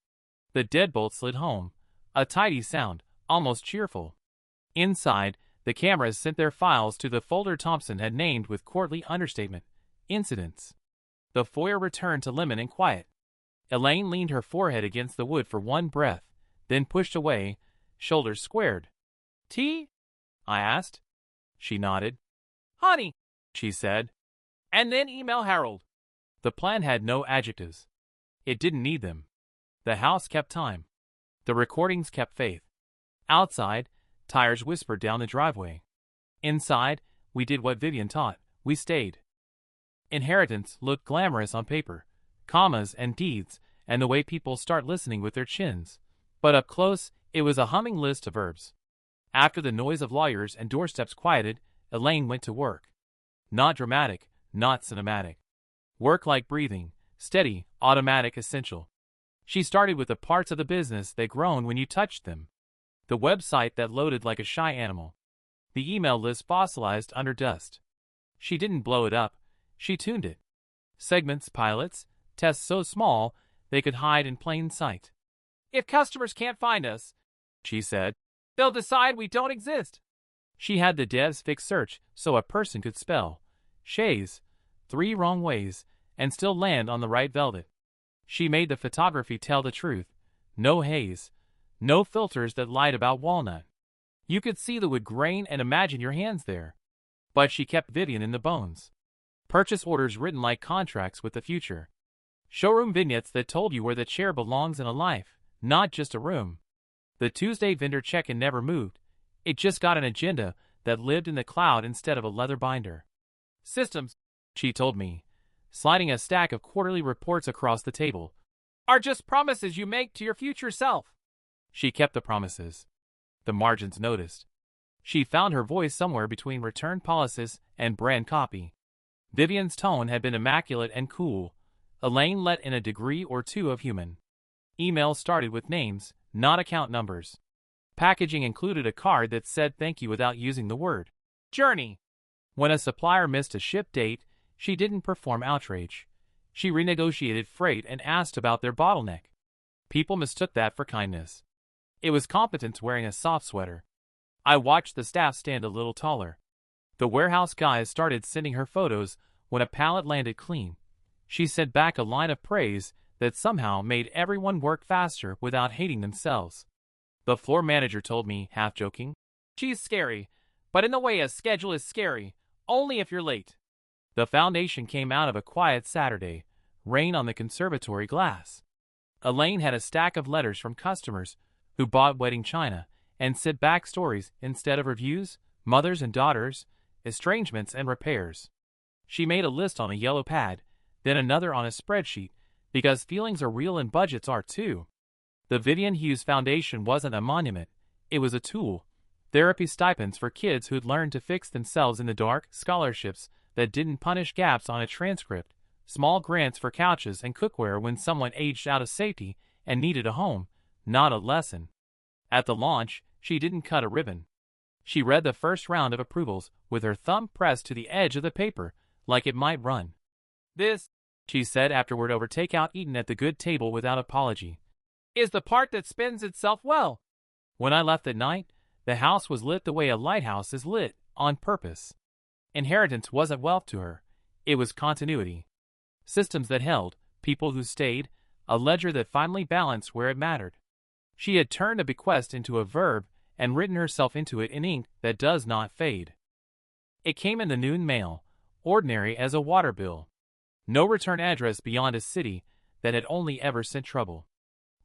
The deadbolt slid home, a tidy sound, almost cheerful. Inside, the cameras sent their files to the folder Thompson had named with courtly understatement, Incidents. The foyer returned to lemon and quiet. Elaine leaned her forehead against the wood for one breath, then pushed away, shoulders squared. Tea? I asked. She nodded. Honey, she said. And then email Harold. The plan had no adjectives. It didn't need them. The house kept time. The recordings kept faith. Outside, tires whispered down the driveway. Inside, we did what Vivian taught. We stayed. Inheritance looked glamorous on paper, commas and deeds, and the way people start listening with their chins. But up close, it was a humming list of verbs. After the noise of lawyers and doorsteps quieted, Elaine went to work. Not dramatic, not cinematic. Work like breathing, steady, automatic, essential. She started with the parts of the business that groan when you touched them. The website that loaded like a shy animal. The email list fossilized under dust. She didn't blow it up, she tuned it. Segments, pilots, tests so small they could hide in plain sight. If customers can't find us, she said, they'll decide we don't exist. She had the devs fix search so a person could spell Shays 3 wrong ways and still land on the right velvet. She made the photography tell the truth. No haze. No filters that lied about walnut. You could see the wood grain and imagine your hands there. But she kept Vivian in the bones. Purchase orders written like contracts with the future. Showroom vignettes that told you where the chair belongs in a life, not just a room. The Tuesday vendor check-in never moved. It just got an agenda that lived in the cloud instead of a leather binder. Systems, she told me, sliding a stack of quarterly reports across the table, are just promises you make to your future self. She kept the promises. The margins noticed. She found her voice somewhere between return policies and brand copy. Vivian's tone had been immaculate and cool. Elaine let in a degree or two of human. Emails started with names, not account numbers. Packaging included a card that said thank you without using the word journey. When a supplier missed a ship date, she didn't perform outrage. She renegotiated freight and asked about their bottleneck. People mistook that for kindness. It was competence wearing a soft sweater. I watched the staff stand a little taller. The warehouse guys started sending her photos when a pallet landed clean. She sent back a line of praise that somehow made everyone work faster without hating themselves. The floor manager told me, half joking, she's scary, but in the way a schedule is scary, only if you're late. The foundation came out of a quiet Saturday, rain on the conservatory glass. Elaine had a stack of letters from customers who bought wedding china and sent back stories instead of reviews, mothers and daughters, estrangements and repairs. She made a list on a yellow pad, then another on a spreadsheet, because feelings are real and budgets are too. The Vivian Hughes Foundation wasn't a monument, it was a tool. Therapy stipends for kids who'd learned to fix themselves in the dark, scholarships that didn't punish gaps on a transcript, small grants for couches and cookware when someone aged out of safety and needed a home, not a lesson. At the launch, she didn't cut a ribbon. She read the first round of approvals with her thumb pressed to the edge of the paper, like it might run. "This," she said afterward over takeout eaten at the good table without apology, "is the part that spends itself well." When I left at night, the house was lit the way a lighthouse is lit, on purpose. Inheritance wasn't wealth to her, it was continuity. Systems that held, people who stayed, a ledger that finally balanced where it mattered. She had turned a bequest into a verb and written herself into it in ink that does not fade. It came in the noon mail, ordinary as a water bill. No return address beyond a city that had only ever sent trouble.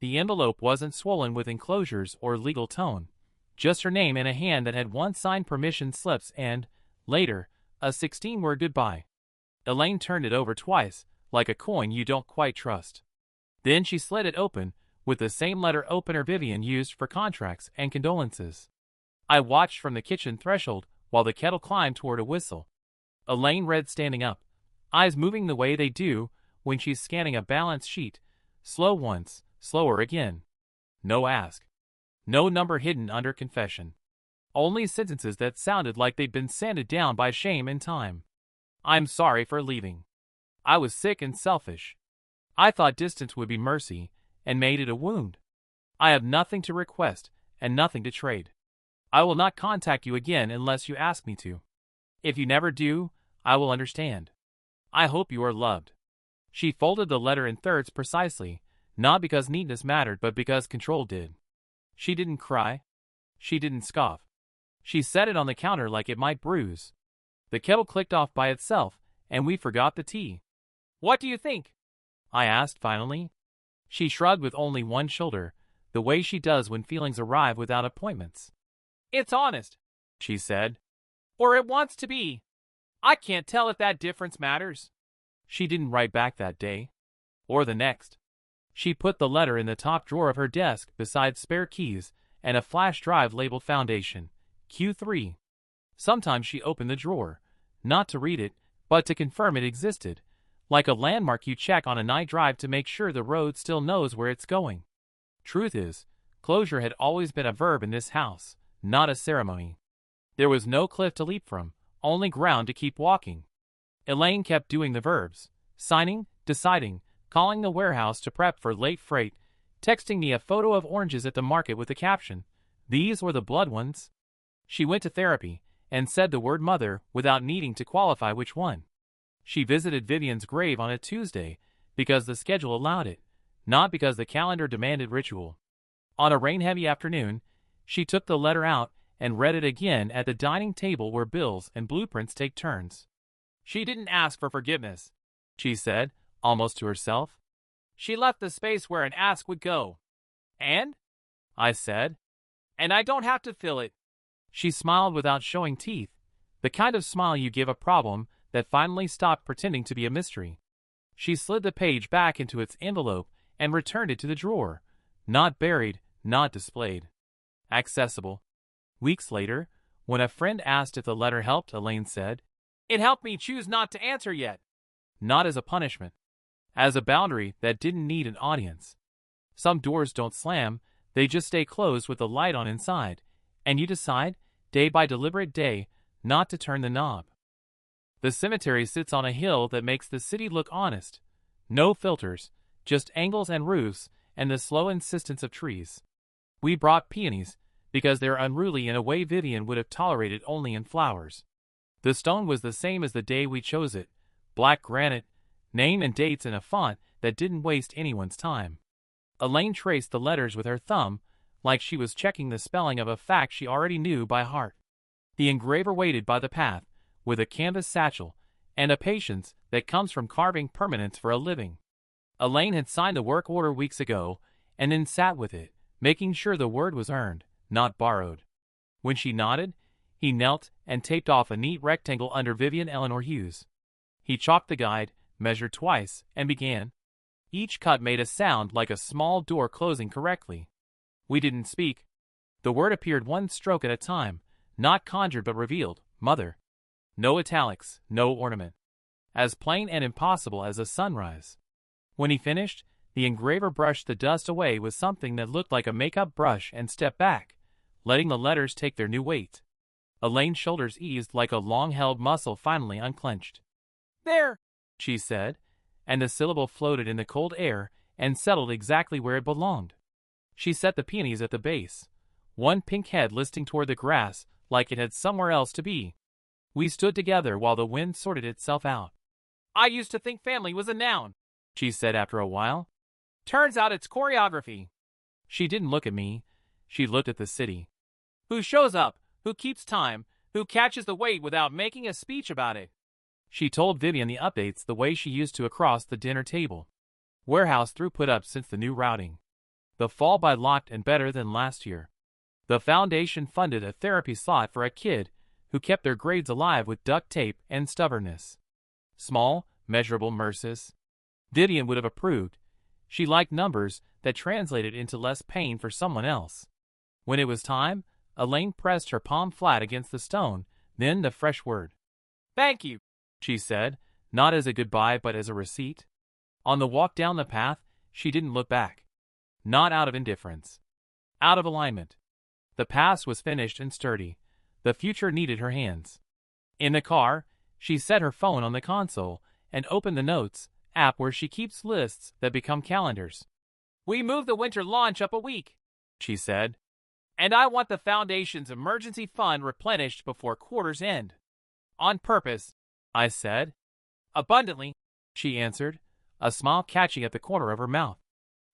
The envelope wasn't swollen with enclosures or legal tone, just her name in a hand that had once signed permission slips and, later, a 16-word goodbye. Elaine turned it over twice, like a coin you don't quite trust. Then she slid it open, with the same letter opener Vivian used for contracts and condolences. I watched from the kitchen threshold while the kettle climbed toward a whistle. Elaine read standing up, eyes moving the way they do when she's scanning a balance sheet, slow once, slower again. No ask. No number hidden under confession. Only sentences that sounded like they'd been sanded down by shame and time. "I'm sorry for leaving. I was sick and selfish. I thought distance would be mercy, and made it a wound. I have nothing to request, and nothing to trade. I will not contact you again unless you ask me to. If you never do, I will understand. I hope you are loved." She folded the letter in thirds precisely, not because neatness mattered but because control did. She didn't cry. She didn't scoff. She set it on the counter like it might bruise. The kettle clicked off by itself, and we forgot the tea. "What do you think?" I asked finally. She shrugged with only one shoulder, the way she does when feelings arrive without appointments. "It's honest," she said. "Or it wants to be. I can't tell if that difference matters." She didn't write back that day. Or the next. She put the letter in the top drawer of her desk beside spare keys and a flash drive labeled Foundation, Q3. Sometimes she opened the drawer, not to read it, but to confirm it existed, like a landmark you check on a night drive to make sure the road still knows where it's going. Truth is, closure had always been a verb in this house, not a ceremony. There was no cliff to leap from, only ground to keep walking. Elaine kept doing the verbs, signing, deciding, calling the warehouse to prep for late freight, texting me a photo of oranges at the market with the caption, "These were the blood ones." She went to therapy and said the word mother without needing to qualify which one. She visited Vivian's grave on a Tuesday because the schedule allowed it, not because the calendar demanded ritual. On a rain-heavy afternoon, she took the letter out and read it again at the dining table where bills and blueprints take turns. "She didn't ask for forgiveness," she said, almost to herself. "She left the space where an ask would go." "And?" I said. "And I don't have to fill it." She smiled without showing teeth, the kind of smile you give a problem that finally stopped pretending to be a mystery. She slid the page back into its envelope and returned it to the drawer, not buried, not displayed. Accessible. Weeks later, when a friend asked if the letter helped, Elaine said, "It helped me choose not to answer yet." Not as a punishment. As a boundary that didn't need an audience. Some doors don't slam, they just stay closed with the light on inside, and you decide, day by deliberate day, not to turn the knob. The cemetery sits on a hill that makes the city look honest. No filters, just angles and roofs and the slow insistence of trees. We brought peonies, because they're unruly in a way Vivian would have tolerated only in flowers. The stone was the same as the day we chose it, black granite, name and dates in a font that didn't waste anyone's time. Elaine traced the letters with her thumb, like she was checking the spelling of a fact she already knew by heart. The engraver waited by the path, with a canvas satchel, and a patience that comes from carving permanence for a living. Elaine had signed the work order weeks ago, and then sat with it, making sure the word was earned, not borrowed. When she nodded, he knelt and taped off a neat rectangle under Vivian Eleanor Hughes. He chalked the guide, measured twice, and began. Each cut made a sound like a small door closing correctly. We didn't speak. The word appeared one stroke at a time, not conjured but revealed, mother. No italics, no ornament. As plain and impossible as a sunrise. When he finished, the engraver brushed the dust away with something that looked like a makeup brush and stepped back, letting the letters take their new weight. Elaine's shoulders eased like a long-held muscle finally unclenched. There, she said, and the syllable floated in the cold air and settled exactly where it belonged. She set the peonies at the base, one pink head listing toward the grass like it had somewhere else to be. We stood together while the wind sorted itself out. I used to think family was a noun, she said after a while. Turns out it's choreography. She didn't look at me. She looked at the city. Who shows up, who keeps time, who catches the weight without making a speech about it. She told Vivian the updates the way she used to across the dinner table. Warehouse throughput up since the new routing. The fall by locked and better than last year. The foundation funded a therapy slot for a kid who kept their grades alive with duct tape and stubbornness. Small, measurable mercies. Vivian would have approved. She liked numbers that translated into less pain for someone else. When it was time, Elaine pressed her palm flat against the stone, then the fresh word. Thank you, she said, not as a goodbye but as a receipt. On the walk down the path, she didn't look back. Not out of indifference. Out of alignment. The past was finished and sturdy. The future needed her hands. In the car, she set her phone on the console and opened the Notes app where she keeps lists that become calendars. We moved the winter launch up a week, she said. And I want the Foundation's emergency fund replenished before quarter's end. On purpose, I said. Abundantly, she answered, a smile catching at the corner of her mouth.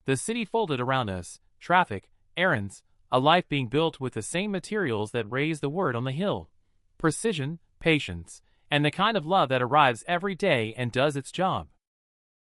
The city folded around us, traffic, errands, a life being built with the same materials that raise the word on the hill. Precision, patience, and the kind of love that arrives every day and does its job.